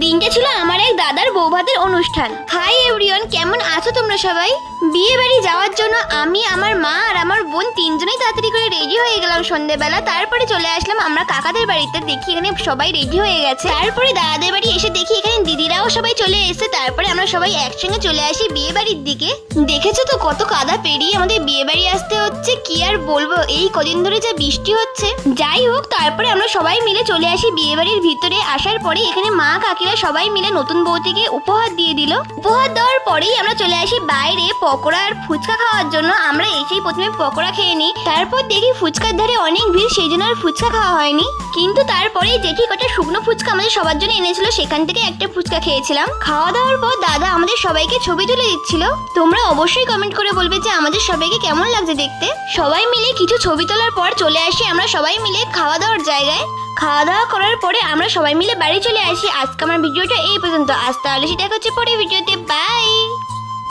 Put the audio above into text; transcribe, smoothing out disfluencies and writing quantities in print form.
দিনটা ছিল আমার এক দাদার বৌভাতের অনুষ্ঠান। হাই এভরিওয়ান, কেমন আছো তোমরা সবাই? বিয়ে বাড়ি যাওয়ার জন্য আমি, আমার মা আর আমার বোন তিনজনেই তাড়াতাড়ি করে রেডি হয়ে গেলাম সন্ধ্যেবেলা। তারপরে চলে আসলাম আমরা কাকাদের বাড়িতে। দেখি এখানে সবাই রেডি হয়ে গেছে। তারপরে দাদাদের বাড়ি এসে দেখি এখানে দিদিরাও সবাই চলে এসেছে। তারপরে আমরা সবাই একসঙ্গে চলে আসি বিয়ে বাড়ির দিকে। দেখেছো তো কত কাদা পেরিয়ে আমাদের বিয়ে বাড়ি আসতে হচ্ছে। কি আর বলবো, এই কদিন ধরে যা বৃষ্টি হচ্ছে। যাই হোক, তারপরে আমরা সবাই মিলে চলে আসি বিয়ে বাড়ির ভিতরে। আসার পরে এখানে মা কাকিরা সবাই মিলে নতুন বউটিকে উপহার দিয়ে দিল। উপহার দেওয়ার পরেই আমরা চলে আসি বাইরে পকোড়া আর ফুচকা খাওয়ার জন্য। আমরা এসেই প্রথমে পকোড়া খেয়ে নিই। তারপর দেখি ফুচকার ধারে অনেক ভিড়, সেই জন্য আর ফুচকা খাওয়া হয়নি। কিন্তু তারপরে জেঠি কটা শুকনো ফুচকা আমাদের সবার জন্য এনেছিল, সেখান থেকে একটা ফুচকা খেয়েছিলাম। খাওয়া দাওয়ার পর দাদা আমাদের সবাইকে ছবি তুলে দিচ্ছিল। তোমরা অবশ্যই কমেন্ট করে বলবে যে আমাদের সবাইকে কেমন লাগছে দেখতে। সবাই মিলে কিছু ছবি তোলার পর চলে আসি আমরা সবাই মিলে খাওয়া দাওয়ার জায়গায়। খাওয়া দাওয়া করার পরে আমরা সবাই মিলে বাড়ি চলে আসি। আজকে আমার ভিডিওটা এই পর্যন্ত। আজ তাহলে সেটা হচ্ছে পরে ভিডিওতে। বাই।